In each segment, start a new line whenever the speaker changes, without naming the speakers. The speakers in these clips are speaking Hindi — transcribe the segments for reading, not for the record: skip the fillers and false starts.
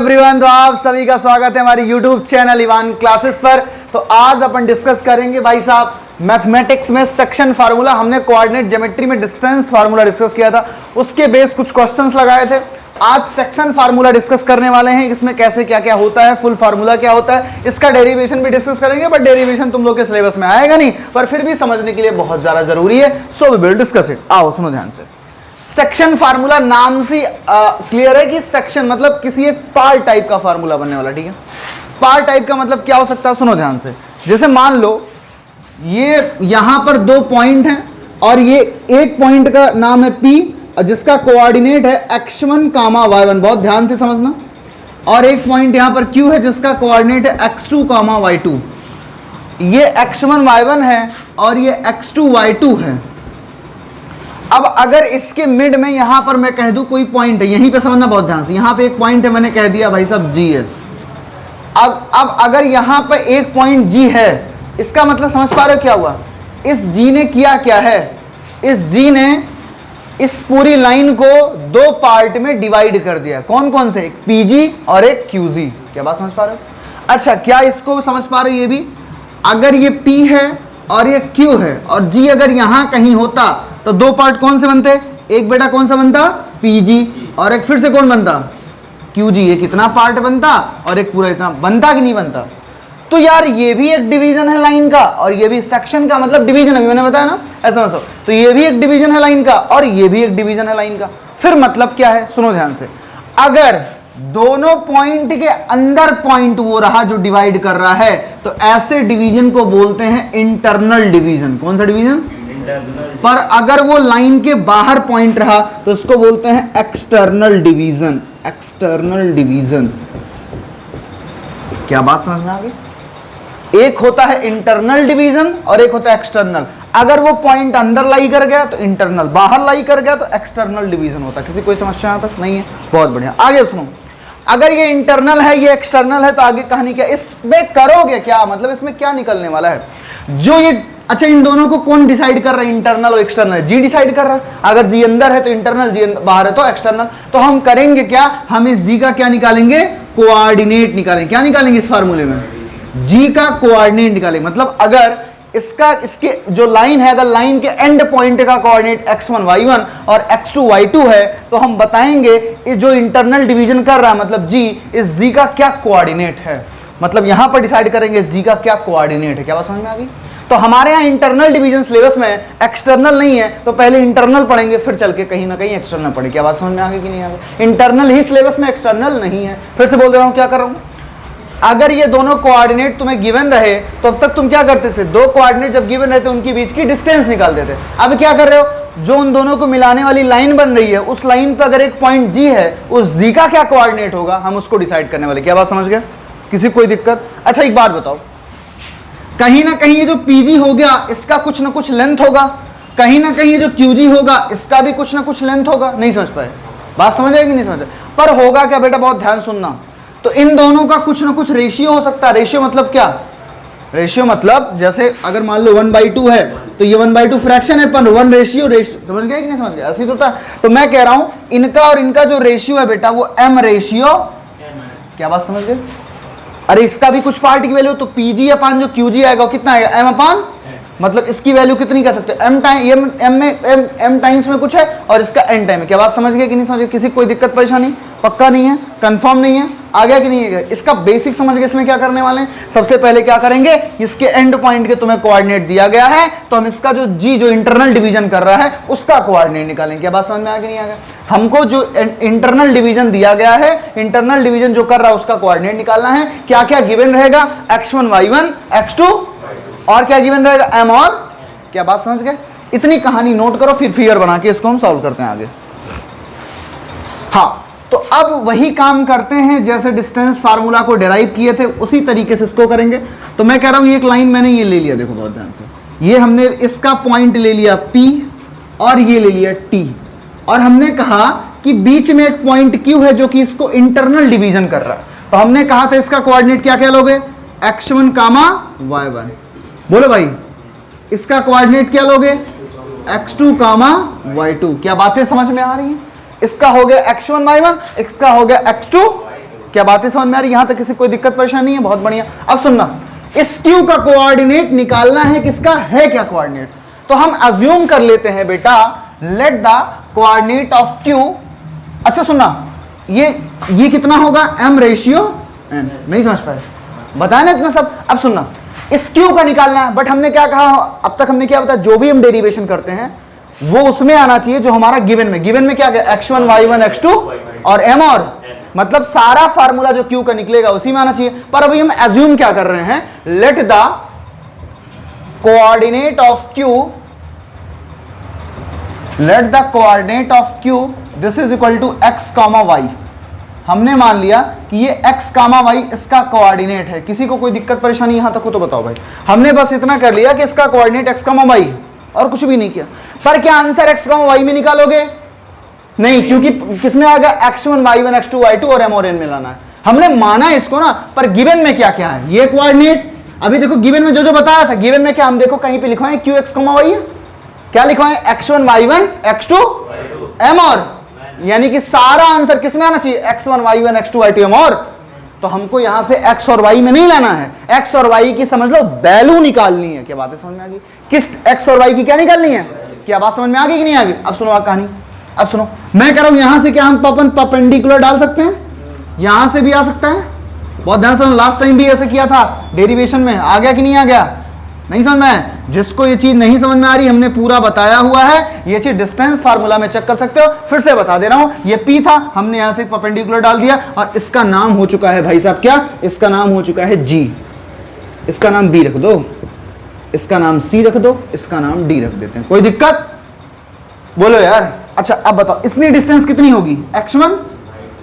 एवरीवन, तो आप सभी का स्वागत है हमारी यूट्यूब चैनल इवान क्लासेस पर। तो आज अपन डिस्कस करेंगे भाई साहब मैथमेटिक्स में सेक्शन फार्मूला। हमने कोऑर्डिनेट ज्योमेट्री में डिस्टेंस फार्मूला डिस्कस किया था, उसके बेस कुछ क्वेश्चंस लगाए थे। आज सेक्शन फार्मूला डिस्कस करने वाले हैं, इसमें कैसे क्या क्या होता है, फुल फार्मूला क्या होता है, इसका डेरिवेशन भी डिस्कस करेंगे। बट डेरिवेशन तुम लोग के सिलेबस में आएगा नहीं, पर फिर भी समझने के लिए बहुत ज्यादा जरूरी है। So we will discuss it. आओ सुनो ध्यान से। सेक्शन फार्मूला नाम से क्लियर है कि सेक्शन मतलब किसी एक पार्ट टाइप का फार्मूला बनने वाला। ठीक है, पार्ट टाइप का मतलब क्या हो सकता है, सुनो ध्यान से। जैसे मान लो ये यहां पर दो पॉइंट हैं और ये एक पॉइंट का नाम है P जिसका कोऑर्डिनेट है x1, y1, बहुत ध्यान से समझना। और एक पॉइंट यहां पर Q है जिसका कोऑर्डिनेट है x2, y2। ये x1, y1 है और ये x2, y2 है। अब अगर इसके मिड में यहां पर मैं कह दूं कोई पॉइंट है, यहीं पे समझना बहुत ध्यान से। यहां पे एक पॉइंट है, मैंने कह दिया भाई साहब G है। अब अगर यहां पर एक पॉइंट G है, इसका मतलब समझ पा रहे हो क्या हुआ? इस G ने किया क्या है, इस G ने इस पूरी लाइन को दो पार्ट में डिवाइड कर दिया। कौन कौन से? एक PG और एक QG। क्या बात समझ पा रहे हो? अच्छा, क्या इसको समझ पा रहे हो? ये भी अगर ये P है और ये Q है और G अगर यहां कहीं होता तो दो पार्ट कौन से बनते? एक बेटा कौन सा बनता? PG, और एक फिर से कौन बनता? QG। ये कितना पार्ट बनता और एक पूरा इतना बनता कि नहीं बनता? तो यार ये भी एक डिवीजन है लाइन का और ये भी सेक्शन का, मतलब डिवीजन है, मैंने बताया ना, ऐसा समझो। तो ये भी एक डिवीजन है लाइन का और ये भी एक डिवीजन है लाइन का। फिर मतलब क्या है, सुनो ध्यान से। अगर दोनों पॉइंट के अंदर पॉइंट वो रहा जो डिवाइड कर रहा है, तो ऐसे डिवीजन को बोलते हैं इंटरनल डिवीजन। कौन सा डिवीजन? पर अगर वो लाइन के बाहर पॉइंट रहा तो इसको बोलते हैं एक्सटर्नल डिवीजन। External division. क्या बात समझ में आ गई? एक होता है इंटरनल डिवीजन और एक होता है एक्सटर्नल। अगर वो पॉइंट अंदर लाई कर गया तो इंटरनल, बाहर लाई कर गया तो एक्सटर्नल डिवीजन होता है। किसी कोई समस्या यहाँ तक नहीं है? बहुत बढ़िया। आगे सुनो। अगर ये इंटरनल है, ये एक्सटर्नल है, तो आगे कहानी क्या? इसमें करोगे क्या, मतलब इसमें क्या निकलने वाला है? जो ये, अच्छा, इन दोनों को कौन डिसाइड कर रहा है, इंटरनल और एक्सटर्नल? G डिसाइड कर रहा है। अगर G अंदर है तो इंटरनल, G बाहर है तो एक्सटर्नल। तो हम करेंगे क्या, हम इस G का क्या निकालेंगे? कोऑर्डिनेट निकालेंगे। क्या निकालेंगे इस फार्मूले में? G का कोऑर्डिनेट निकालेंगे। मतलब अगर इसके जो लाइन है, अगर लाइन के एंड पॉइंट का कोऑर्डिनेट x1, y1 और x2, y2 है, तो हम बताएंगे इस जो इंटरनल डिवीजन कर रहा है मतलब G, इस G का क्या कोऑर्डिनेट है। मतलब यहां पर डिसाइड करेंगे इस G का क्या कोऑर्डिनेट है। क्या बात समझ में आ गई? तो हमारे यहाँ इंटरनल डिवीजन सिलेबस में एक्सटर्नल नहीं है, तो पहले इंटरनल पढ़ेंगे, फिर चल के कहीं ना कहीं एक्सटर्नल पढ़ेंगे। क्या बात समझ में आ गई कि नहीं आ गई? इंटरनल ही सिलेबस में, एक्सटर्नल नहीं है। फिर से बोल दे रहा हूँ, क्या कर रहा हूँ। अगर ये दोनों कोऑर्डिनेट तुम्हें गिवन रहे तो अब तक तुम क्या करते थे? दो कोऑर्डिनेट जब गिवन रहे थे उनके बीच की डिस्टेंस निकालते थे। अब क्या कर रहे हो, जो उन दोनों को मिलाने वाली लाइन बन रही है, उस लाइन पर अगर एक पॉइंट G है, उस G का क्या कोऑर्डिनेट होगा, हम उसको डिसाइड करने वाले। क्या बात समझ गए? किसी कोई दिक्कत? अच्छा, एक बात बताओ, कहीं ना कहीं ये जो PG हो गया इसका कुछ ना कुछ लेंथ होगा, कहीं ना कहीं ये जो QG होगा इसका भी कुछ ना कुछ लेंथ होगा। नहीं समझ पाए? बात समझ आएगी? नहीं समझ? पर होगा क्या बेटा, बहुत ध्यान सुनना। तो इन दोनों का कुछ ना कुछ रेशियो हो सकता है। रेशियो मतलब क्या? रेशियो मतलब जैसे अगर मान लो 1/2 है तो ये 1/2 फ्रैक्शन है, पर 1 रेशियो समझ गए कि नहीं समझ गए? ऐसे तो था। तो मैं कह रहा हूं इनका और इनका जो रेशियो है बेटा वो M रेशियो। क्या बात समझ गए? अरे इसका भी कुछ पार्ट की वैल्यू, तो PG अपान जो QG आएगा कितना आएगा? M अपान, मतलब इसकी वैल्यू कितनी कह सकते हैं? M टाइम्स में कुछ है और इसका N टाइम है। क्या बात समझ गए कि नहीं समझ गए? किसी कोई दिक्कत परेशानी? पक्का नहीं है? कंफर्म नहीं है? आ गया कि नहीं है? इसका बेसिक समझ गए। इसमें क्या करने वाले हैं, सबसे पहले क्या करेंगे, इसके एंड पॉइंट के तुम्हें कोऑर्डिनेट दिया गया है, तो हम इसका जो G जो इंटरनल डिवीजन कर रहा है उसका कोऑर्डिनेट निकालेंगे। क्या बात समझ में आ गई नहीं आ गया? हमको जो इंटरनल डिवीजन दिया गया है, इंटरनल डिवीजन जो कर रहा है उसका कोऑर्डिनेट निकालना है। क्या क्या गिवन रहेगा? x1, y1, x2 और क्या गिवन रहेगा? M और। क्या बात समझ गए? इतनी कहानी नोट करो, फिर फिगर बना के इसको हम सॉल्व करते हैं आगे। हाँ, तो अब वही काम करते हैं जैसे डिस्टेंस फार्मूला को डेराइव किए थे, उसी तरीके से इसको करेंगे। तो मैं कह रहा हूं एक लाइन मैंने ये ले लिया, देखो बहुत ध्यान से। ये हमने इसका पॉइंट ले लिया P और ये ले लिया T, और हमने कहा कि बीच में एक पॉइंट Q है जो कि इसको इंटरनल डिवीजन कर रहा है। तो हमने कहा था इसका कोऑर्डिनेट क्या क्या लोगे? x1, y1। बोलो भाई, इसका कोऑर्डिनेट क्या लोगे? x2, y2। क्या बातें समझ में आ रही हैं? इसका हो गया x1, y1, इसका हो गया x2, क्या बातें समझ में आ रही? यहां तक किसी कोई दिक्कत परेशानी है? बहुत बढ़िया। अब सुनना, इस Q का कोऑर्डिनेट निकालना है, किसका है क्या कोऑर्डिनेट? तो हम अज्यूम कर लेते हैं बेटा, late the coordinate of Q, अच्छा सुनना, ये कितना होगा? m रेशियो n, नहीं समझ पाए? बताया ना इतना सब। अब सुनना, इस Q का निकालना है, बट हमने क्या कहा अब तक? हमने क्या बताया? जो भी हम डेरिवेशन करते हैं वो उसमें आना चाहिए जो हमारा गिवन में क्या गया? x1 y1 x2 और m, और मतलब सारा फार्मूला जो Q का निकलेगा उसी में आना चाहिए। पर अभी हम एज्यूम क्या कर रहे हैं? Let the coordinate of Q, let the coordinate of Q this is equal to x, y। हमने मान लिया कि ये x, y इसका कोऑर्डिनेट है। किसी को कोई दिक्कत परेशानी यहां तक हो तो बताओ भाई। हमने बस इतना कर लिया कि इसका कोऑर्डिनेट x, y और कुछ भी नहीं किया। पर क्या आंसर x, y में निकालोगे? नहीं, क्योंकि किसमें आ गया? x1 y1 x2 y2 और m और n में लाना है। हमने माना इसको ना, पर गिवन में क्या क्या है? ये कोऑर्डिनेट अभी देखो, गिवन में जो बताया था, गिवन में क्या हम देखो कहीं पे लिखवाएं q x, y है। क्या लिखवाएं? x1 y1 x2 m, और यानी कि सारा आंसर किस में आना चाहिए? x1 y1 x2 y2 m, और तो हमको यहां से x और y में नहीं लाना है, x और y की समझ लो वैल्यू निकालनी है। क्या बातें समझ में आ गई? किस x और y की क्या निकालनी है? क्या बात समझ में आ गई कि नहीं आ गई? अब सुनो कहानी, अब सुनो, मैं कह रहा हूं यहां से क्या हम परपेंडिकुलर डाल सकते हैं? यहां से भी आ सकता है। बहुत ध्यान से, लास्ट टाइम भी ऐसे किया था डेरिवेशन में, आ गया कि नहीं आ गया? नहीं समझ में? जिसको ये चीज नहीं समझ में आ रही, हमने पूरा बताया हुआ है। ये चीज डिस्टेंस फार्मूला में चेक कर सकते हो। फिर से बता दे रहा हूं, ये P था, हमने यहां से परपेंडिकुलर डाल दिया, और इसका नाम हो चुका है भाई साहब क्या? इसका नाम हो चुका है G। इसका नाम B रख दो, इसका नाम C रख दो, इसका नाम D रख देते हैं। कोई दिक्कत? बोलो यार। अच्छा अब बताओ, इतनी डिस्टेंस कितनी होगी? x1,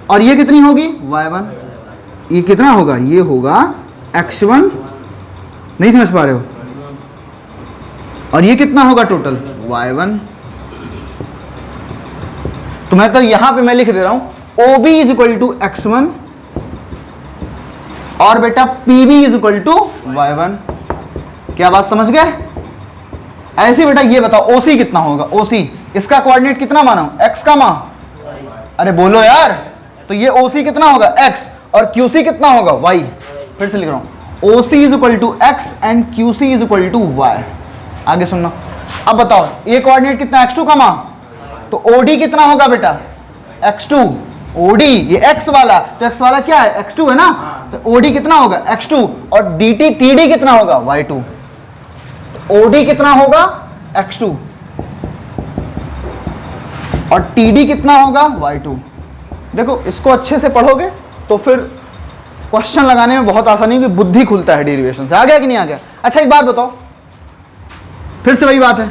और ये कितनी होगी? y1। ये कितना होगा? ये होगा x1, नहीं समझ पा रहे हो? और ये कितना होगा टोटल? y1। तो मैं तो यहां पे मैं लिख दे रहा हूं OB is equal to x1 और बेटा PB is equal to y1। क्या बात समझ गए? ऐसे बेटा ये बताओ OC कितना होगा? OC इसका कोऑर्डिनेट कितना माना? x का मान, अरे बोलो यार। तो ये OC कितना होगा? x, और QC कितना होगा? y। फिर से लिख रहा हूं, OC is equal to x and QC is equal to y। आगे सुनना, अब बताओ ये कोऑर्डिनेट कितना? x2 का मान, तो OD कितना होगा बेटा? x2। OD ये x वाला, तो x वाला क्या है? x2 है ना, तो OD कितना होगा? x2, और DT TD कितना होगा? y2। OD कितना होगा? x2, और TD कितना होगा? y2। देखो इसको अच्छे से पढ़ोगे तो फिर क्वेश्चन लगाने में बहुत आसानी होगी, बुद्धि खुलता है डेरिवेशन से। आ गया कि नहीं आ गया? अच्छा एक बात बताओ, फिर से वही बात है,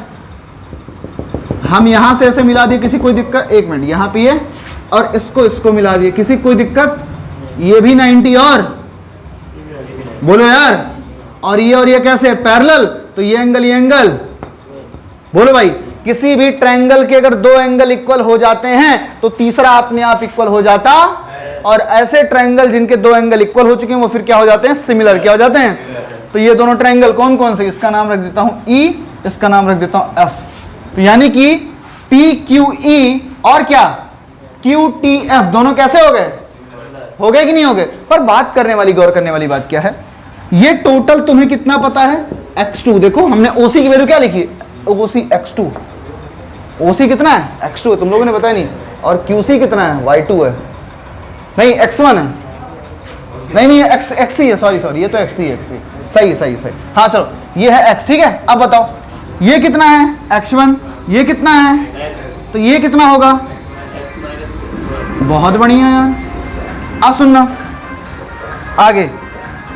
हम यहां से ऐसे मिला दिए, किसी कोई दिक्कत? एक मिनट, यहां पे ये और इसको मिला दिए, किसी कोई दिक्कत? ये भी 90 और बोलो यार, और ये कैसे पैरेलल? तो ये एंगल बोलो भाई, किसी भी ट्रायंगल के अगर दो एंगल इक्वल हो जाते हैं तो तीसरा अपने आप इक्वल हो जाता, और ऐसे ट्रायंगल जिनके दो एंगल इक्वल हो चुके हैं वो फिर क्या हो जाते हैं? सिमिलर। क्या हो जाते हैं? तो ये दोनों ट्रायंगल कौन कौन से? इसका नाम रख देता हूं E, इसका नाम रख देता हूं F। तो यानी कि PQE और क्या QTF दोनों कैसे हो गए? हो गए कि नहीं हो गए? पर बात करने वाली, गौर करने वाली बात क्या है, ये टोटल तुम्हें कितना पता है? x2। देखो हमने OC की वैल्यू क्या लिखी? OC x2। OC कितना है? x2 है, तुम लोगों ने बताया नहीं। और QC कितना है? y2 है, नहीं x1 है, नहीं XC है, सॉरी ये तो XC है, सही। हाँ चलो, ये है x, ठीक है। अब बताओ ये कितना है? x1। ये कितना है? तो ये कितना होगा? बहुत बढ़िया यार। अब सुनना आगे,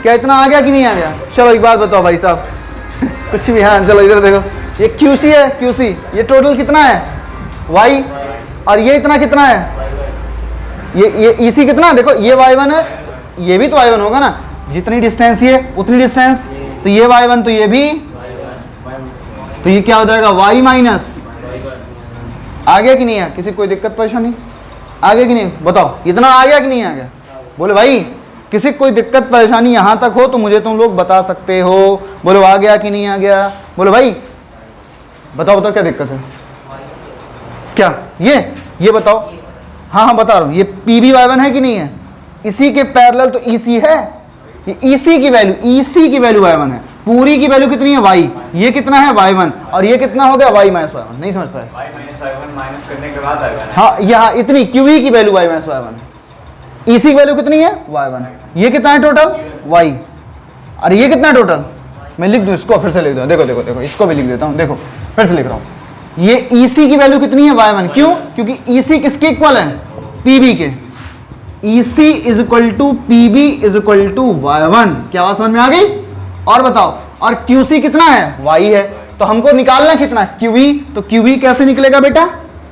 क्या इतना आ गया कि नहीं आ गया? चलो एक बात बताओ भाई साहब कुछ भी। हाँ चलो इधर देखो, ये QC है, QC ये टोटल कितना है? y, और ये इतना कितना है? ये EC कितना? देखो ये y1 है, ये भी तो y1 होगा ना, जितनी डिस्टेंस ये उतनी डिस्टेंस, तो ये y1 तो ये भी, तो ये क्या हो जाएगा? y minus. आ गया कि नहीं है? किसी कोई दिक्कत परेशानी? आ गया कि नहीं? बताओ इतना आ गया कि नहीं आ गया? बोले भाई, किसी कोई दिक्कत परेशानी यहां तक हो तो मुझे तुम लोग बता सकते हो। बोलो आ गया कि नहीं आ गया? बोलो भाई, बताओ क्या दिक्कत है? क्या ये बताओ। हाँ बता रहा हूं, ये PB y1 है कि नहीं है? इसी के पैरेलल तो EC है, ये EC की वैल्यू, EC की वैल्यू y1 है, पूरी की वैल्यू कितनी है y, ये कितना है y1, और ये कितना हो गया y माइनस y1, नहीं समझ पाए?
y माइनस y1 माइनस करने के बाद आएगा ना।
हाँ, यहाँ इतनी QE की value y minus y1, EC की वैल्यू कितनी है y1, ये कितना है टोटल y, और ये कितना है टोटल, मैं लिख दूं इसको, फिर से लिख दूं, देखो देखो देखो, इसको भी लिख देता हूं, देखो फिर से लिख रहा हूं, ये EC की वैल्यू कितनी है y1, क्यों, क्योंकि EC किसके इक्वल है, PB के, EC is equal to PB is equal to y1, क्या बात समझ में आ गई? और बताओ, और QC कितना है, y है, तो हमको निकालना कितना QE, तो QE कैसे निकलेगा बेटा,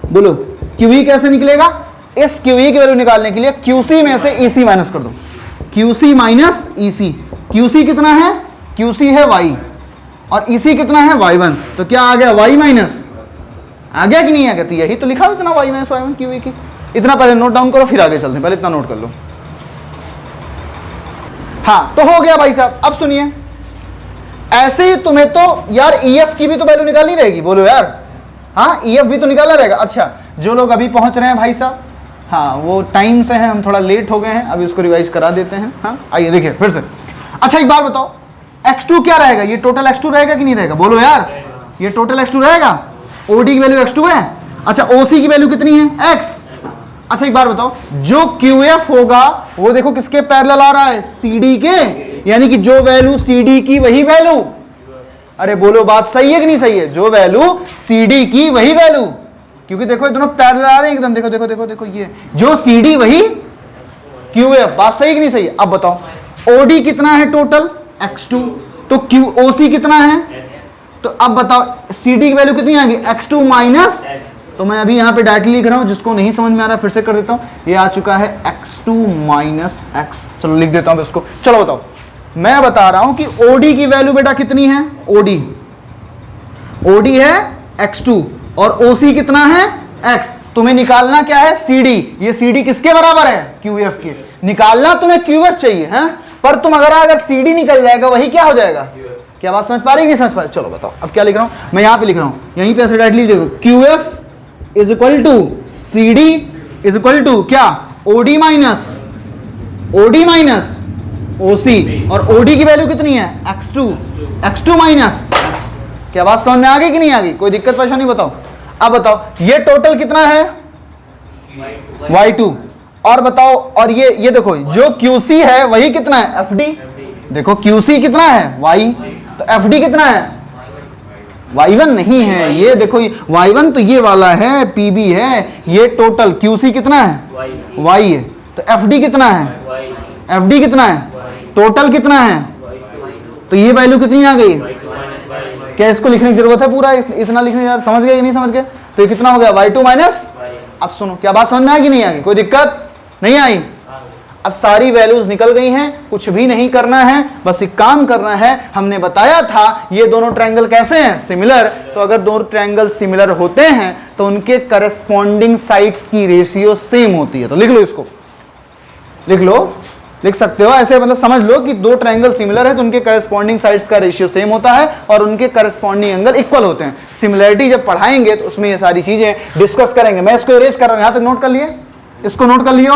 बोलो QE कैसे निकलेगा, इस QE की वैल्यू निकालने के लिए QC में से EC माइनस कर दो, QC माइनस EC, QC कितना है, QC है y, और EC कितना है y1, तो क्या आ गया y माइनस, आ गया कि नहीं आ गया, तो यही तो लिखा हो इतना y माइनस y1 QE की, इतना पहले नोट डाउन करो फिर आगे चलते हैं, पहले इतना नोट कर लो। हाँ तो हो गया भाई साहब, अब सुनिए, ऐसे ही तुम्हें तो यार EF की भी तो वैल्यू निकालनी रहेगी, बोलो यार, हाँ EF भी तो निकालना रहेगा। अच्छा जो लोग अभी पहुंच रहे हैं भाई साहब, हाँ वो टाइम से हैं, हम थोड़ा लेट हो गए हैं, अभी उसको रिवाइज करा देते हैं। हाँ आइए देखिए फिर से। अच्छा एक बात बताओ, x2 क्या रहेगा, ये टोटल x2 रहेगा कि नहीं रहेगा, बोलो यार, ये टोटल x2 रहेगा, OD की वैल्यू x2 है, अच्छा OC की वैल्यू कितनी है x। अच्छा एक बार बताओ, जो QF होगा वो देखो किसके पैरेलल आ रहा है, CD के, यानी कि जो वैल्यू CD की वही वैल्यू, अरे बोलो बात सही है कि नहीं सही है, जो वैल्यू CD की वही वैल्यू, क्योंकि देखो ये दोनों पैरेलल आ रहे हैं एकदम, देखो देखो देखो देखो, ये जो CD वही QF, बात सही कि नहीं सही है। अब बताओ OD कितना है टोटल x2, तो OC कितना है, तो अब बताओ CD की वैल्यू कितनी आ गई x2 माइनस, तो मैं अभी यहाँ पे डायरेक्टली लिख रहा हूँ, जिसको नहीं समझ में आ रहा फिर से कर देता हूँ, ये आ चुका है x2 माइनस x, चलो लिख देता हूँ इसको। चलो बताओ, मैं बता रहा हूँ कि OD की वैल्यू बेटा कितनी है, OD है x2 और OC कितना है x, तुम्हें निकालना क्या है CD, ये CD किसके बराबर है, QF के, निकालना तुम्हें QF चाहिए है, पर तुम अगर CD निकल जाएगा वही क्या हो जाएगा, क्या बात समझ पा रही है, नहीं समझ पा रही, चलो बताओ अब क्या लिख रहा हूँ, मैं यहाँ पे लिख रहा हूँ, यहीं पे ऐसे डायरेक्टली देखो, QF is equal to CD is equal to क्या, OD माइनस OC, और OD की वैल्यू कितनी है x2 माइनस x, क्या बात समझ में आ गई कि नहीं आ गई, कोई दिक्कत परेशानी बताओ। अब बताओ ये टोटल कितना है y2, और बताओ, और ये देखो जो QC है वही कितना है FD, देखो QC कितना है y, तो FD कितना है y1 नहीं है, ये देखो y1 तो ये वाला है PB है, ये टोटल QC कितना है y है, तो FD कितना है, FD कितना है, टोटल कितना है, तो ये वैल्यू कितनी आ गई, क्या इसको लिखने की जरूरत है पूरा, इतना लिखने की समझ गए कि नहीं समझ गए, तो ये कितना हो गया y2 माइनस। अब सुनो क्या बात समझ में आई कि नहीं आई, कोई दिक्कत नहीं आई, अब सारी वैल्यूज निकल गई हैं, कुछ भी नहीं करना है, बस एक काम करना है, हमने बताया था ये दोनों ट्रायंगल कैसे हैं, सिमिलर, तो अगर दोनों ट्रायंगल सिमिलर होते हैं तो उनके करस्पॉन्डिंग साइड्स की रेशियो सेम होती है, तो लिख लो इसको, लिख लो, लिख सकते हो ऐसे, मतलब समझ लो कि दो ट्रायंगल सिमिलर है तो उनके करस्पॉन्डिंग साइड्स का रेशियो सेम होता है और उनके करस्पॉन्डिंग एंगल इक्वल होते हैं। सिमिलरिटी जब पढ़ाएंगे तो उसमें ये सारी चीजें डिस्कस करेंगे। मैं इसको इरेज कर रहा हूं, यहां तक नोट कर लिए, इसको नोट कर लियो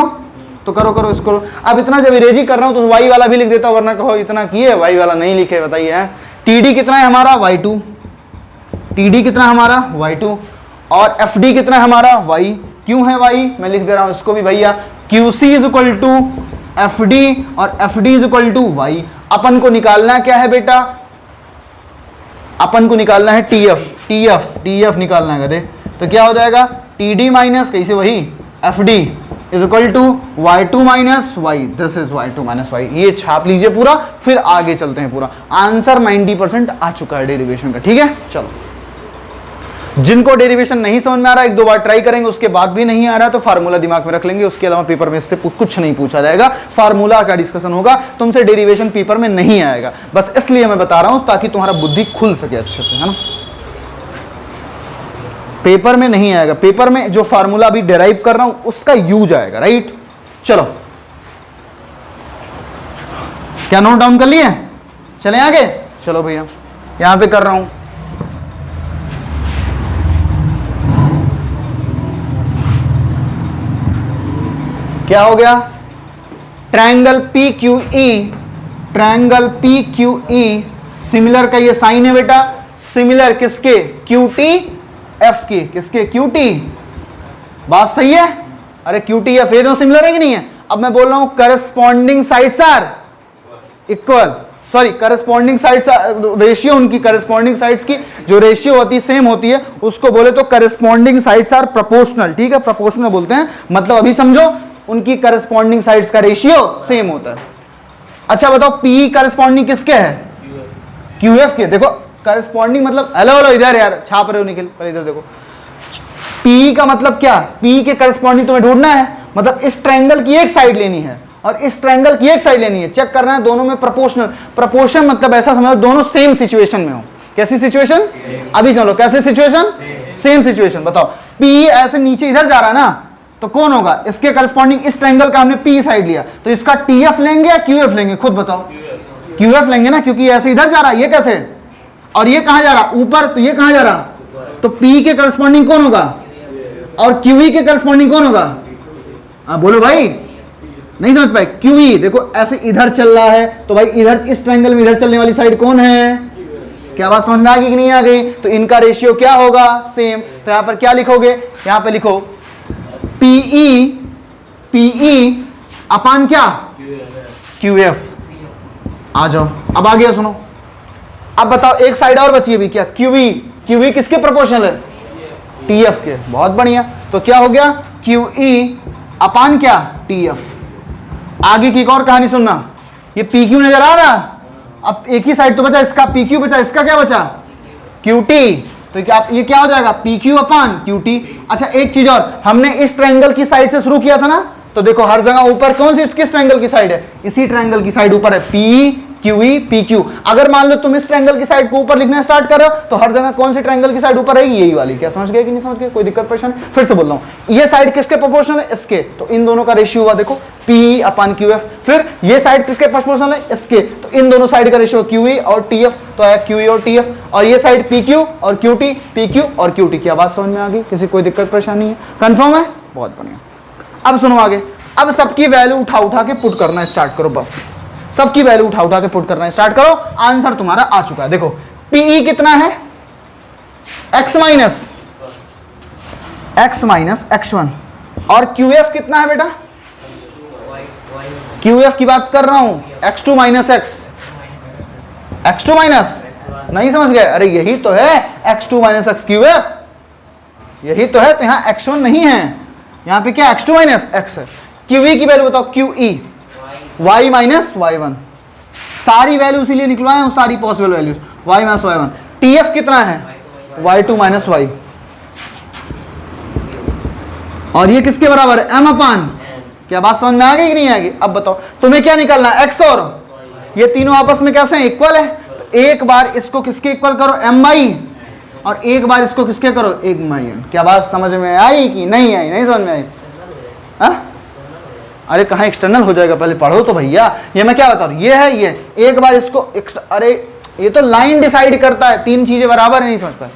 तो करो करो इसको। अब इतना जब इरेज ही कर रहा हूं तो वाई वाला भी लिख देता हूं, वरना कहो इतना किए वाई वाला नहीं लिखे, बताइए। टीडी कितना है हमारा y2, टीडी कितना हमारा y2, और एफडी कितना हमारा y, क्यों है y, मैं लिख दे रहा हूं इसको भी भैया, QC is equal to FD और FD is equal to y। अपन को निकालना क्या है बेटा, अपन को निकालना है TF निकालना है गधे, तो क्या हो जाएगा TD माइनस कैसे वही FD is equal to y2 minus y, this is y2 minus y। ये छाप लीजिए पूरा, फिर आगे चलते हैं। पूरा आंसर 90% आ चुका है डेरिवेशन का, ठीक है। चलो जिनको डेरिवेशन नहीं समझ में आ रहा एक दो बार ट्राई करेंगे, उसके बाद भी नहीं आ रहा तो फार्मूला दिमाग में रख लेंगे, उसके अलावा पेपर में इससे कुछ नहीं पूछा जाएगा। फार्मूला का डिस्कशन होगा, तुमसे डेरिवेशन पेपर में नहीं आएगा, बस इसलिए मैं बता रहा हूं ताकि तुम्हारा बुद्धि खुल सके अच्छे से, है ना। पेपर में नहीं आएगा, पेपर में जो फार्मूला अभी डिराइव कर रहा हूं उसका यूज आएगा, राइट। चलो क्या नोट डाउन कर लिए, चलें आगे। चलो भैया यहां पे कर रहा हूं, क्या हो गया, triangle P Q E, triangle P Q E similar का ये साइन है बेटा, सिमिलर किसके, क्यू टी एफ के, किसके, क्यू टी। बात सही है? अरे क्यू टी एफ ये दोनों सिमिलर है कि नहीं है? अब मैं बोल रहा हूं corresponding sides are equal, sorry corresponding sides, ratio उनकी करस्पॉन्डिंग साइड्स की जो रेशियो होती है सेम होती है, उसको बोले तो करस्पॉन्डिंग साइड्स आर प्रोपोर्शनल। ठीक है, प्रोपोर्शनल बोलते हैं, मतलब अभी समझो उनकी करस्पॉन्डिंग साइड्स का रेशियो सेम होता है। अच्छा बताओ पी करस्पॉन्डिंग किसके है, क्यू एफ के। देखो करस्पॉन्डिंग मतलब, हेलो हेलो इधर यार छाप रहे हो निखिल, पहले इधर देखो, पी का मतलब क्या, पी के करस्पॉन्डिंग तुम्हें ढूंढना है, मतलब इस ट्रायंगल की एक साइड लेनी है और इस ट्रायंगल की एक साइड लेनी है, चेक करना है दोनों में प्रोपोर्शनल। प्रोपोर्शन मतलब ऐसा समझो दोनों सेम सिचुएशन में हो। कैसी सिचुएशन, अभी चलो कैसे सिचुएशन, सेम सिचुएशन। बताओ पी ऐसे नीचे इधर जा रहा है ना, तो कौन होगा, इसके करस्पॉन्डिंग इस ट्रायंगल का हमने पी साइड लिया, तो इसका टी एफ लेंगे या क्यू एफ लेंगे, खुद बताओ। क्यू एफ लेंगे ना, क्योंकि ऐसे इधर जा रहा है, ये कैसे, और ये कहां जा रहा, ऊपर, तो ये कहां जा रहा, तो पी के करस्पॉन्डिंग कौन होगा और क्यू ई के करस्पॉन्डिंग कौन होगा। बोलो भाई, नहीं समझ पाए। क्यू ई देखो ऐसे इधर चल रहा है, तो भाई इधर इस ट्रायंगल में इधर चलने वाली साइड कौन है, क्या बात समझ में आ गई कि नहीं आ गई। तो इनका रेशियो क्या होगा, सेम। तो यहां पर क्या लिखोगे, यहां पर लिखो पीई, पीई अपान क्या, क्यू एफ। आ जाओ, अब आ गया सुनो। अब बताओ एक साइड और बची है भी क्या, क्यूई, क्यूई किसके प्रोपोर्शनल है, टीएफ के। बहुत बढ़िया, तो क्या हो गया, क्यूई अपान क्या, टीएफ। आगे की एक और कहानी सुनना, ये पी क्यू नजर आ रहा, अब एक ही साइड तो बचा, इसका पी क्यू बचा, इसका क्या बचा, क्यू टी। तो क्या ये क्या हो जाएगा, पी क्यू अपान क्यू टी। अच्छा एक चीज और, हमने इस ट्रायंगल की साइड से शुरू किया था ना, तो देखो हर जगह ऊपर कौन सी किस ट्रायंगल की साइड है, इसी ट्रायंगल की साइड ऊपर है, P Q E P Q. अगर मान लो तुम इस ट्रायंगल की साइड को ऊपर लिखना स्टार्ट करो, तो हर जगह कौन सी ट्रायंगल की साइड ऊपर है, यही वाली। क्या समझ गए कि नहीं समझ गए, कोई दिक्कत परेशानी, फिर से बोल रहा हूं, ये साइड किसके प्रोपोर्शनल है, इसके, तो इन दोनों का रेशियो हुआ देखो पी अपान क्यू एफ। फिर ये साइड किसके प्रोपोर्शनल है, इसके, तो इन दोनों साइड का रेशियो क्यू ई और टी एफ, तो आया क्यू ई और टी एफ। और ये साइड पी क्यू और क्यू टी, पी क्यू और क्यू टी। क्या बात समझ में आ गई, किसी कोई दिक्कत परेशानी है, कंफर्म है, बहुत बढ़िया। अब सुनो आगे, अब सबकी वैल्यू उठा उठा के पुट करना स्टार्ट करो, बस सबकी वैल्यू उठा उठा के पुट करना स्टार्ट करो, आंसर तुम्हारा आ चुका है। देखो पीई कितना है, x माइनस x1, और QF कितना है बेटा, QF की बात कर रहा हूं, x2 माइनस x2 माइनस, नहीं समझ गए, अरे यही तो है x2 माइनस x, QF यही तो है, तो यहां x1 नहीं है, यहां पे क्या x2 माइनस x है। QE की वैल्यू बताओ, QE y माइनस y1, सारी वैल्यू इसीलिए निकलवाए हैं, सारी possible value y minus y1। TF कितना है, y2 माइनस y, और ये किसके बराबर है, m अपान। क्या बात समझ में आ गई कि नहीं आएगी। अब बताओ तुम्हें क्या निकालना है, x और ये तीनों आपस में कैसे हैं, इक्वल है, तो एक बार इसको किसके इक्वल करो, m/, और एक बार इसको किसके करो, 1/n। क्या बात समझ में आई कि नहीं आई, नहीं समझ में आई, हा? अरे कहाँ एक्सटर्नल हो जाएगा, पहले पढ़ो तो भैया। ये मैं क्या बता रहा हूँ, ये है ये, एक बार इसको अरे ये तो लाइन डिसाइड करता है, तीन चीजें बराबर नहीं समझ पाए,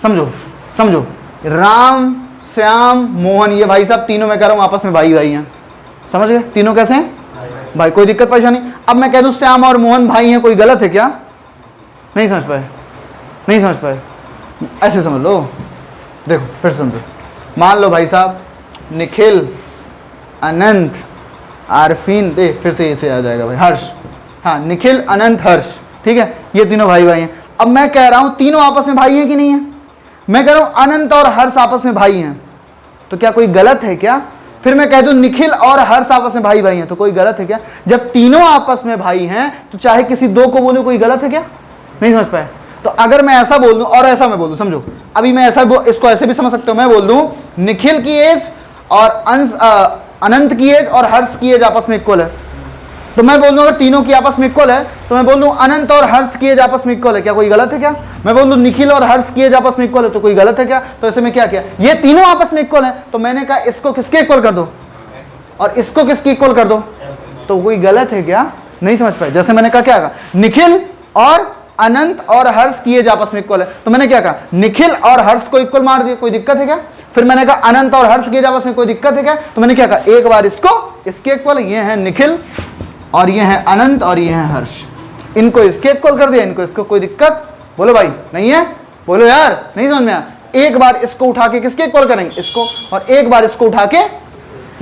समझो समझो, राम श्याम मोहन, ये भाई साहब तीनों मैं कह रहा हूँ आपस में भाई भाई हैं, समझ गए, तीनों कैसे हैं भाई, कोई दिक्कत परेशानी। अब मैं कह दूँ श्याम और मोहन भाई हैं, कोई गलत है क्या, नहीं समझ पाए, नहीं समझ पाए, ऐसे समझ लो। देखो फिर समझो, मान लो भाई साहब निखिल अनंत आरफीन, दे फिर से ऐसे आ जाएगा भाई, हर्ष, हाँ निखिल अनंत हर्ष, ठीक है, ये तीनों भाई भाई हैं। अब मैं कह रहा हूँ तीनों आपस में भाई हैं कि नहीं है, मैं कह रहा हूँ अनंत और हर्ष आपस में भाई हैं, तो क्या कोई गलत है क्या। फिर मैं कह दूँ निखिल और हर्ष आपस में भाई भाई हैं, तो कोई गलत है क्या। जब तीनों आपस में भाई हैं तो चाहे किसी दो को बोलूँ, कोई गलत है क्या, नहीं समझ पाए। तो अगर मैं ऐसा बोल दूँ और ऐसा मैं बोल दूँ, समझो अभी मैं ऐसा इसको ऐसे भी समझ सकते हो, मैं बोल दूँ निखिल की एज और अनंत की एज और हर्ष की एज आपस में इक्वल है, तो मैं बोल दूं अगर तीनों की आपस में इक्वल है तो मैं बोल दूं अनंत और हर्ष की एज आपस में इक्वल है, क्या कोई गलत है क्या। मैं बोल दूं निखिल और हर्ष की एज आपस में इक्वल है, तो कोई गलत है क्या। तो ऐसे में क्या किया, ये तीनों आपस में इक्वल है, तो मैंने कहा इसको किसके इक्वल कर दो और इसको किसके इक्वल कर दो, तो कोई गलत है क्या, नहीं समझ पाए। जैसे मैंने कहा क्या कहा, निखिल और अनंत और हर्ष की एज आपस में इक्वल है, तो मैंने क्या कहा निखिल और हर्ष को इक्वल मार दिया, कोई दिक्कत है क्या। फिर मैंने कहा अनंत और हर्ष की एज आपस में कोई दिक्कत है क्या, तो मैंने क्या कहा एक बार इसको इसके इक्वल, ये है निखिल और ये है अनंत और ये है हर्ष। इनको इसके इक्वल कर दिया, इनको इसको, कोई दिक्कत? बोलो भाई, नहीं है? बोलो यार, नहीं समझ में आया? एक बार इसको उठा के किसके इक्वल करेंगे? इसको, और एक बार इसको उठा के,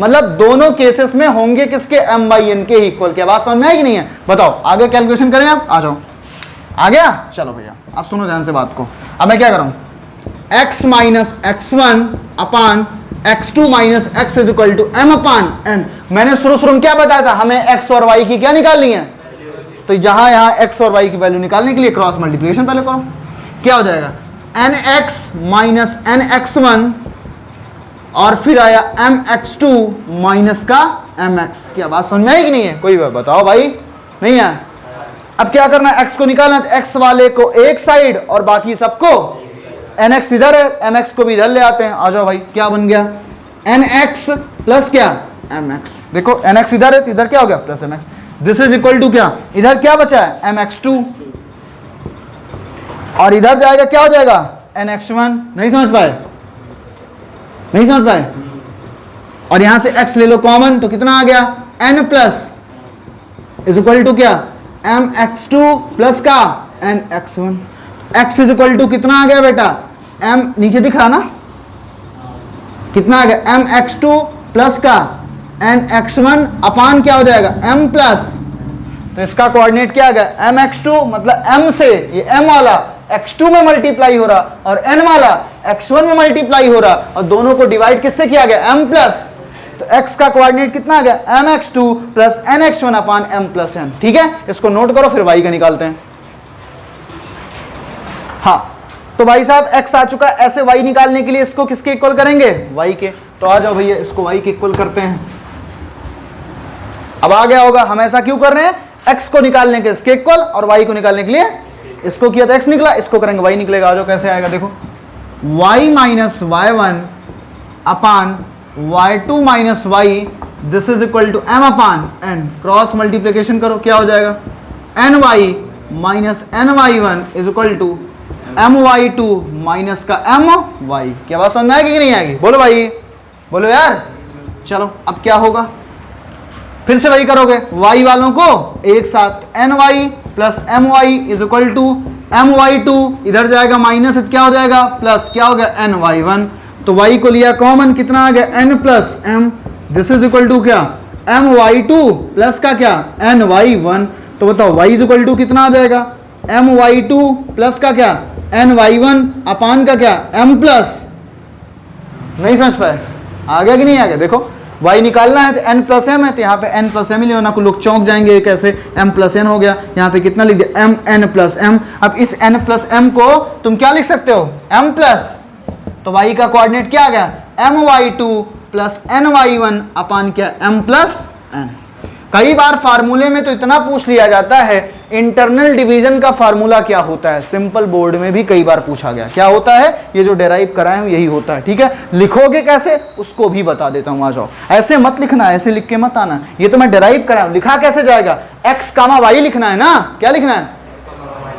मतलब दोनों केसेस में होंगे किसके? m बाई n के इक्वल। क्या बात समझ में आई कि नहीं है? बताओ, आगे कैलकुलेशन करें आप? आ जाओ, आ गया? चलो भैया अब सुनो ध्यान से बात को। अब मैं क्या करूं? x minus x1 upon x2 minus x is equal to m upon n। मैंने शुरू में क्या बताया था? हमें x और y की क्या निकालनी है? तो यहां x और y की वैल्यू निकालने के लिए क्रॉस मल्टीप्लिकेशन पहले करो। क्या हो जाएगा? nx माइनस nx1 और फिर आया mx2 माइनस का mx। क्या बात समझ में आई कि नहीं है? कोई बात बताओ भाई, नहीं है? अब क्या करना है? x को निकालना है, x वाले को एक साइड और बाकी सबको, nx इधर है, mx को भी इधर ले आते हैं। आ जाओ भाई, क्या बन गया? nx प्लस क्या? mx। देखो nx इधर है तो इधर क्या हो गया? Plus mx। This is equal to क्या? इधर क्या बचा है? mx2 और इधर जाएगा क्या हो जाएगा? nx1। नहीं समझ पाए? नहीं समझ पाए? और यहां से x ले लो कॉमन, तो कितना आ गया? n plus is equal to क्या? mx2 प्लस का nx1। x is equal to कितना आ गया बेटा? m नीचे दिख रहा ना, कितना आ गया? mx2 प्लस का nx1 अपान क्या हो जाएगा? m प्लस, तो इसका कोऑर्डिनेट क्या आ गया? mx2, मतलब m से ये m वाला x2 में मल्टीप्लाई हो रहा और n वाला x1 में मल्टीप्लाई हो रहा, और दोनों को डिवाइड किससे किया गया? m plus. तो x का कोऑर्डिनेट कितना आ गया? mx2 प्लस nx1 अपान m प्लस n। ठीक है, इसको नोट करो, फिर y का निकालते हैं। हाँ, तो भाई साहब x आ चुका, ऐसे y निकालने के लिए इसको किसके इक्वल करेंगे? y के। तो आ जाओ भैया, इसको y के इक्वल करते हैं। अब आ गया होगा हम ऐसा क्यों कर रहे हैं? x को निकालने के इसके इक्वल और y को निकालने के लिए इसको किया तो x निकला, इसको करेंगे y निकलेगा। आ जाओ, कैसे आएगा देखो, y minus y1 upon y2 minus y, this is equal to m upon n। Cross multiplication करो, क्या हो जाएगा? ny minus ny1 is equal to my2 minus का my। क्या बात समझ में आएगी कि नहीं आएगी? बोलो भाई, बोलो यार। चलो अब क्या होगा? फिर से वही करोगे, y वालों को एक साथ, ny plus my is equal to my2, इधर जाएगा माइनस, क्या हो जाएगा? प्लस, क्या हो गया? ny1। तो y को लिया कॉमन, कितना आ गया? n plus m। This is equal to क्या? my2 प्लस का क्या? ny1। तो बताओ y इज इक्वल टू कितना आ जाएगा? my2 प्लस का क्या? ny1 अपान का क्या? m plus. नहीं समझ पाए? आ गया कि नहीं आ गया? देखो y निकालना है तो n प्लस m है, तो यहाँ पे n प्लस m ही लेना, कुछ लोग चौंक जाएंगे कैसे m प्लस n हो गया। यहाँ पे कितना लिख दिया? m n plus m। अब इस n प्लस m को तुम क्या लिख सकते हो? m प्लस, तो y का कोऑर्डिनेट क्या आ गया? my2 प्लस ny1 अपान क्या? m plus n। कई बार फार्मूले में तो इतना पूछ लिया जाता है, इंटरनल डिवीजन का फार्मूला क्या होता है? सिंपल बोर्ड में भी कई बार पूछा गया, क्या होता है? ये जो डेराइव कराए हूं यही होता है। ठीक है, लिखोगे कैसे उसको भी बता देता हूं, आ जाओ। ऐसे मत लिखना, ऐसे लिख के मत आना, ये तो मैं डेराइव कराया हूं। लिखा कैसे जाएगा? x कामा y लिखना है ना, क्या लिखना है?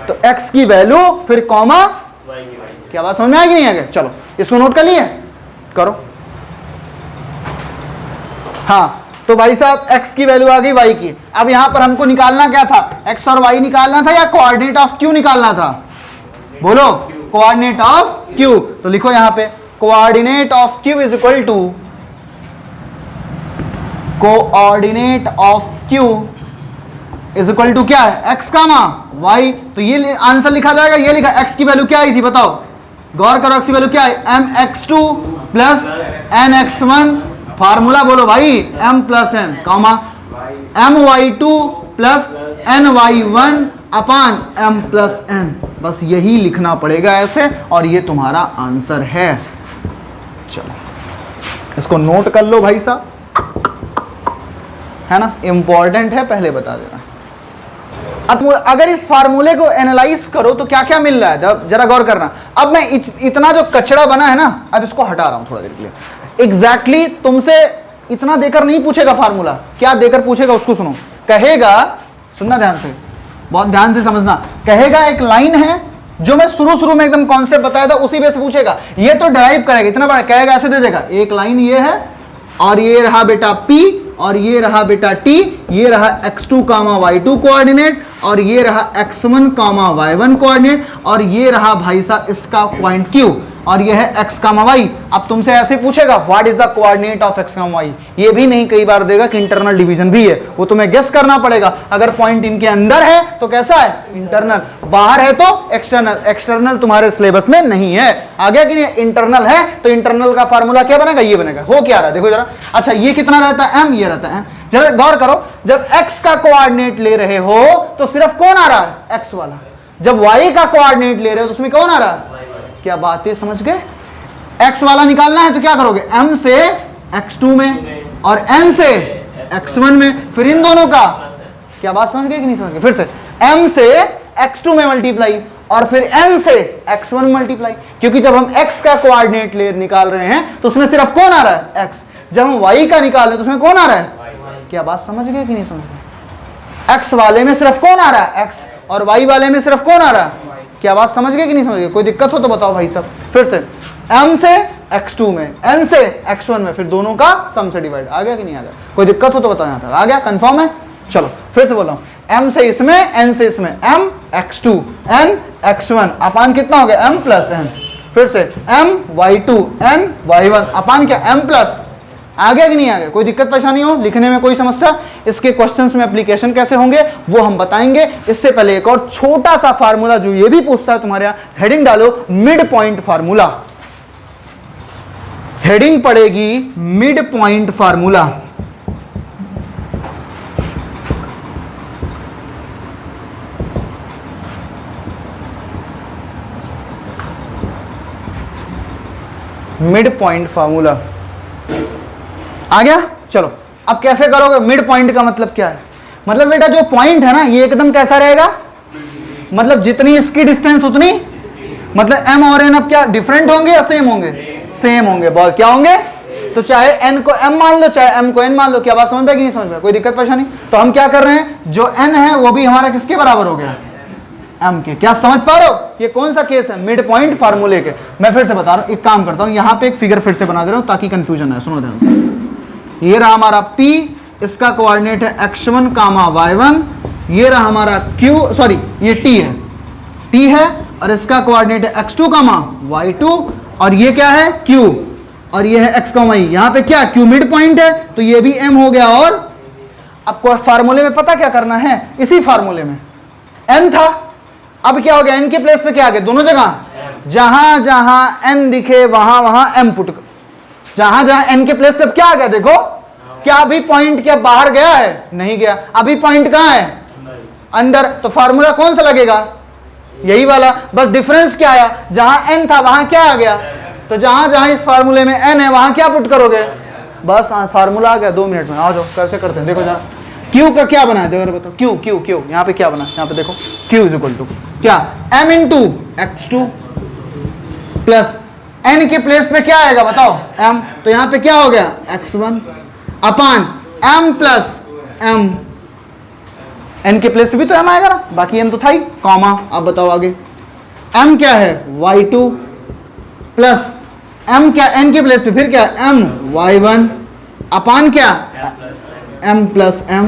तो x की वैल्यू फिर कॉमा y। क्या बात समझ में आएगी नहीं आगे? चलो इसको नोट कर लिए, करो। हाँ, तो भाई साहब x की वैल्यू आ गई y की। अब यहां पर हमको निकालना क्या था? x और y निकालना था या कोऑर्डिनेट ऑफ q निकालना था? बोलो, कोऑर्डिनेट ऑफ q। तो लिखो यहां पे, coordinate of q is equal to, coordinate of q is equal to क्या है? x comma y। तो ये आंसर लिखा जाएगा, ये लिखा। x की वैल्यू क्या आई थी बताओ, गौर करो। x की वैल्यू क्या है? mx2 plus nx1। फार्मूला बोलो भाई, m plus n comma my2 plus ny1 अपान m प्लस n। बस यही लिखना पड़ेगा ऐसे, और ये तुम्हारा आंसर है। चलो इसको नोट कर लो भाई साहब, है ना, इंपॉर्टेंट है, पहले बता देना। अब अगर इस फार्मूले को एनालाइज करो तो क्या क्या मिल रहा है, जरा गौर करना। अब मैं इतना जो कचरा बना है ना, अब इसको हटा रहा हूं थोड़ा देर के लिए। एग्जैक्टली तुमसे इतना देकर नहीं पूछेगा फार्मूला, क्या देकर पूछेगा उसको सुनो। कहेगा, सुनना ध्यान से, बहुत ध्यान से समझना। कहेगा एक लाइन है जो मैं शुरू में एकदम कॉन्सेप्ट बताया था, उसी बेस पूछेगा। ये तो डिराइव करेगा, इतना बड़ा कहेगा, ऐसे दे देगा, एक लाइन ये है और ये रहा बेटा P और ये रहा बेटा t, ये रहा x2 कामा y2 कोऑर्डिनेट, और ये रहा x1 कामा y1 कोऑर्डिनेट, और ये रहा भाई साहब इसका पॉइंट q, और ये है x कामा y। अब तुमसे ऐसे पूछेगा what is the coordinate of x comma y, ये भी नहीं कई बार देगा कि इंटरनल डिवीजन भी है, वो तुम्हें गेस करना पड़ेगा। अगर पॉइंट इनके अंदर है तो कैसा है, इंटरनल, बाहर है तो एक्सटर्नल। एक्सटर्नल तुम्हारे सिलेबस में नहीं है, आ गया कि नहीं, इंटरनल है तो इंटरनल का फार्मूला क्या बनेगा, ये बनेगा। हो क्या रहा है देखो जरा, अच्छा ये कितना रहता है m, ये रहता है m। जरा गौर करो, जब x का कोऑर्डिनेट ले रहे हो तो सिर्फ कौन आ रहा है, x वाला, जब y का कोऑर्डिनेट ले रहे हो तो उसमें कौन आ रहा है, क्या बातें समझ गए। x वाला निकालना है तो क्या करोगे, m से x2 में और n से x1 में, फिर इन दोनों का, क्या बात समझ गए कि नहीं समझ गए, फिर से m से x2 में मल्टीप्लाई और फिर n से x1 में मल्टीप्लाई, क्योंकि जब हम x का कोऑर्डिनेट ले निकाल रहे हैं तो उसमें सिर्फ कौन आ रहा है, x। जब हम y का निकाल रहे हैं तो उसमें कौन आ रहा है, क्या बात समझ गए कि नहीं समझ गए। x वाले में सिर्फ कौन आ रहा है, x, और y वाले में सिर्फ कौन आ रहा है, क्या बात समझ गए कि नहीं समझ गए। कोई दिक्कत हो तो बताओ भाई साहब। फिर से m से x2 में, n से x1 में, फिर दोनों का सम से डिवाइड, आ गया कि नहीं आ गया, कोई दिक्कत हो तो बताओ, यहां तक आ गया, कंफर्म है। चलो फिर से बोल रहा हूं, m से इसमें, n से इसमें, m x2 n x1 अपान कितना हो गया, m प्लस n, फिर से m y2 n y1 अपान क्या, m प्लस, आ गया कि नहीं आ गया, कोई दिक्कत परेशानी हो, लिखने में कोई समस्या, इसके क्वेश्चंस में एप्लीकेशन कैसे होंगे वो हम बताएंगे। इससे पहले एक और छोटा सा फार्मूला जो ये भी पूछता है तुम्हारे यहां, हेडिंग डालो मिड पॉइंट फार्मूला, हेडिंग पड़ेगी mid point formula. Mid point formula आ गया। चलो अब कैसे करोगे, मिड पॉइंट का मतलब क्या है, मतलब बेटा जो पॉइंट है ना ये एकदम कैसा रहेगा, मतलब जितनी इसकी डिस्टेंस उतनी, मतलब m और n अब क्या डिफरेंट होंगे या सेम होंगे, सेम होंगे, बहुत क्या होंगे, तो चाहे n को m मान लो चाहे m को n मान लो, क्या बात समझ में कि नहीं समझ में, कोई दिक्कत परेशानी। तो हम क्या कर रहे हैं, जो n है वो भी हमारा किसके बराबर हो गया, m के, क्या समझ पा रहे हो, ये कौन सा केस है, मिड पॉइंट फार्मूले के। मैं फिर से बता रहा हूं, एक काम करता हूं, यहां पे एक फिगर फिर से बना दे रहा हूं ताकि कंफ्यूजन है, सुनो ध्यान से। ये रहा हमारा p, इसका कोऑर्डिनेट है x1 कामा y1, ये रहा हमारा q, सॉरी ये t है और इसका कोऑर्डिनेट है x2 कामा y2, और ये क्या है q, और ये है x कामा y, यहाँ पे क्या q मिड पॉइंट है तो ये भी m हो गया। और आपको फार्मूले में पता क्या करना है, इसी फार्मूले में n था, अब क्या हो गया, n के प्लेस पे क्या आ गया, दोनों जगह जहां जहां n दिखे वहां वहां m पुट, जहां जहां n के प्लेस पे क्या आ गया, देखो क्या अभी पॉइंट क्या बाहर गया है, नहीं गया, अभी पॉइंट कहां है, अंदर, तो फार्मूला कौन सा लगेगा, यही वाला, बस डिफरेंस क्या आया, जहां n था वहां क्या आ गया, तो जहां जहां इस फार्मूले में n है वहां क्या पुट करोगे, बस फार्मूला आ गया। 2 मिनट में आ जाओ, कैसे करते हैं देखो जरा, q का क्या बना है देखो बताओ, q q q यहाँ पे क्या बना है, यहाँ पे देखो q इज इक्वल टू क्या, m into x2 plus n के प्लेस पे क्या आएगा बताओ, m, तो यहाँ पे क्या हो गया x1 अपान m प्लस m, n के प्लेस पे भी तो m आएगा ना, बाकी m तो था ही, कॉमा, अब बताओ आगे m क्या है y2 प्लस m क्या, n के प्लेस पे फिर क्या m y1 अपान क्या m प्लस m,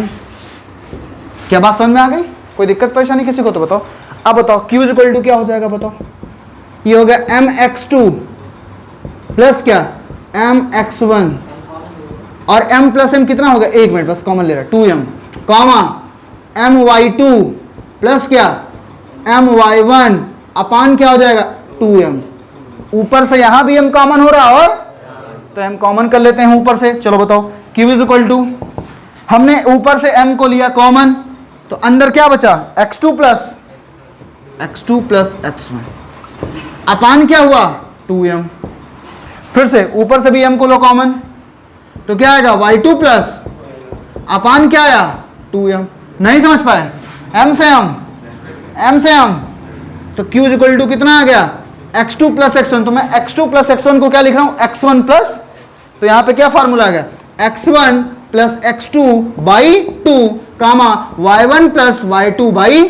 क्या बात समझ में आ गई, कोई दिक्कत परेशानी किसी को तो बताओ। अब बताओ q इज इक्वल टू क्या हो जाएगा बताओ, ये हो गया m x2 प्लस क्या m x1 और m प्लस m कितना होगा, 1 मिनट बस कॉमन ले रहा है, 2m comma m y2 plus क्या m y1 अपान क्या हो जाएगा 2m, ऊपर से यहां भी m कॉमन हो रहा और तो m कॉमन कर लेते हैं ऊपर से। चलो बताओ q इज इक्वल टू, हमने ऊपर से m को लिया कॉमन तो अंदर क्या बचा x2 प्लस x1 अपान क्या हुआ 2m, फिर से ऊपर से भी m को लो कॉमन तो क्या आएगा y2 प्लस अपान क्या आया 2m, नहीं समझ पाए, m से m तो q इज इक्वल टू कितना आ गया x2 प्लस x1, तो मैं x2 प्लस x1 को क्या लिख रहा हूं x1 प्लस, तो यहां पे क्या फार्मूला आ गया x1 plus x2 by 2 comma y1 plus y2 by,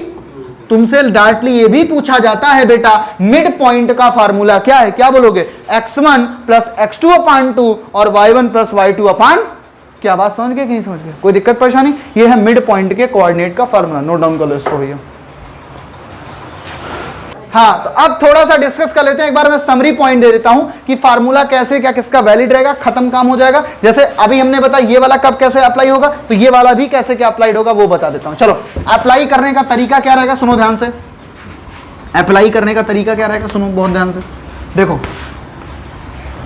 तुमसे डायरेक्टली ये भी पूछा जाता है बेटा मिड पॉइंट का फार्मूला क्या है, क्या बोलोगे x1 प्लस x2 अपान 2 और y1 प्लस y2 अपान क्या बात समझ गए कि नहीं समझ गए? कोई दिक्कत परेशानी? ये है मिड पॉइंट के कोऑर्डिनेट का फार्मूला, नोट डाउन कर लो इसको भैया। हाँ, तो अब थोड़ा सा डिस्कस कर लेते हैं। एक बार मैं समरी पॉइंट दे देता हूं कि फार्मूला कैसे क्या किसका वैलिड रहेगा, खत्म काम हो जाएगा। जैसे अभी हमने बताया ये वाला कब कैसे अप्लाई होगा, तो ये वाला भी कैसे क्या अप्लाइड होगा वो बता देता हूं। चलो, अप्लाई करने का तरीका क्या रहेगा, सुनो ध्यान से। अप्लाई करने का तरीका क्या रहेगा, सुनो बहुत ध्यान से। देखो,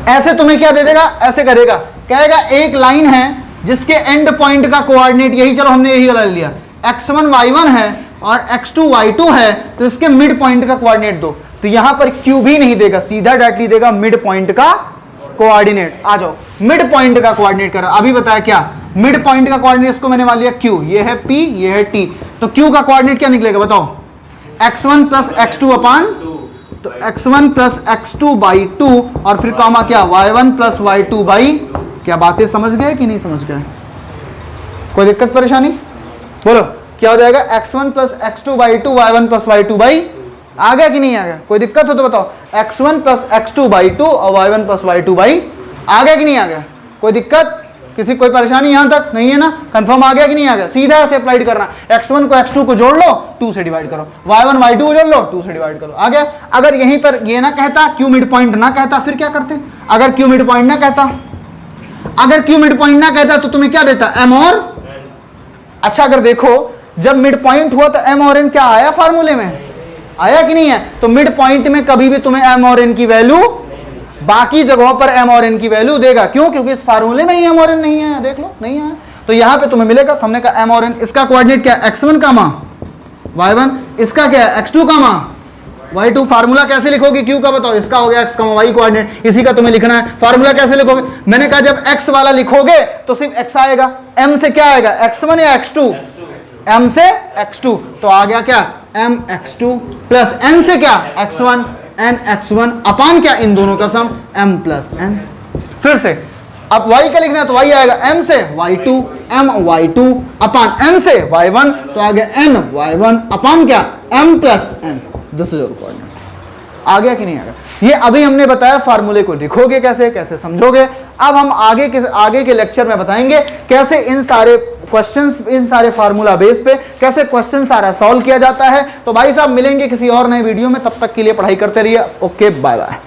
ऐसे तुम्हें क्या दे देगा, ऐसे करेगा, कहेगा एक लाइन है जिसके एंड पॉइंट का कोऑर्डिनेट यही, चलो हमने यही वाला लिया, x1 y1 है और x2 y2 है, तो इसके मिड पॉइंट का कोऑर्डिनेट दो। तो यहां पर q भी नहीं देगा, सीधा डायरेक्टली देगा मिड पॉइंट का कोऑर्डिनेट। आ जाओ, मिड पॉइंट का कोऑर्डिनेट करा, अभी बताया क्या मिड पॉइंट का कोऑर्डिनेट, इसको मैंने मान लिया q, ये है p, ये है t, तो q का कोऑर्डिनेट क्या निकलेगा बताओ, x1 प्लस x2 अपान, तो x1 प्लस x2 बाई 2 और फिर कॉमा क्या y1 प्लस y2 बाई, क्या बातें समझ गए कि नहीं समझ गए? कोई दिक्कत परेशानी? बोलो क्या हो जाएगा, x1 plus x2 by 2 y1 plus y2 by, आ गया कि नहीं आ गया? कोई दिक्कत हो तो बताओ, x1 प्लस x2 बाई 2 और y1 प्लस y2 बाई, आ गया कि नहीं आ गया? कोई दिक्कत, किसी कोई परेशानी यहां तक नहीं है ना? कंफर्म आ गया कि नहीं आ गया? सीधा ऐसे अप्लाइड करना, x1 को x2 को जोड़ लो, 2 से डिवाइड करो, y1 y2 को जोड़ लो, 2 से डिवाइड करो, आ गया। अगर यहीं पर ये ना कहता, q मिड पॉइंट ना कहता, फिर क्या करते? अगर q मिड पॉइंट ना कहता, अगर q मिड पॉइंट ना कहता तो तुम्हें क्या देता, m और, अच्छा अगर देखो जब मिड पॉइंट हुआ तो m और n क्या आया फार्मूले में, आया कि नहीं है? तो मिड पॉइंट में कभी भी तुम्हें m और n की वैल्यू, बाकी जगहों पर m और n की वैल्यू देगा, क्यों? क्योंकि इस फार्मूले में ही m और n नहीं है, देख लो नहीं है, तो यहां पे तुम्हें मिलेगा। तो हमने कहा m और n, इसका कोऑर्डिनेट क्या है, x1 कामा y1, इसका क्या है x2 कामा y2। फार्मूला कैसे लिखोगे q का बताओ, इसका हो गया x कामा y कोऑर्डिनेट, इसी का तुम्हें लिखना है। फार्मूला कैसे लिखोगे, मैंने कहा जब x वाला लिखोगे तो सिर्फ x आएगा, m से क्या आएगा, x1 या x2, m से x2, तो आ गया क्या m x2 प्लस n से क्या x1 n x1 अपान क्या, इन दोनों का सम m प्लस n। फिर से अब y का लिखना है तो y आएगा m से y2, m y2 अपान n से y1, तो आ गया n y1 अपान क्या m plus n। This is your coordinate. आ गया कि नहीं आ गया? ये अभी हमने बताया फार्मूले को लिखोगे कैसे, कैसे समझोगे। अब हम आगे के लेक्चर में बताएंगे कैसे इन सारे क्वेश्चंस, इन सारे फार्मूला बेस पे कैसे क्वेश्चन सारा सॉल्व किया जाता है। तो भाई साहब मिलेंगे किसी और नए वीडियो में, तब तक के लिए पढ़ाई करते रहिए। Okay, bye bye.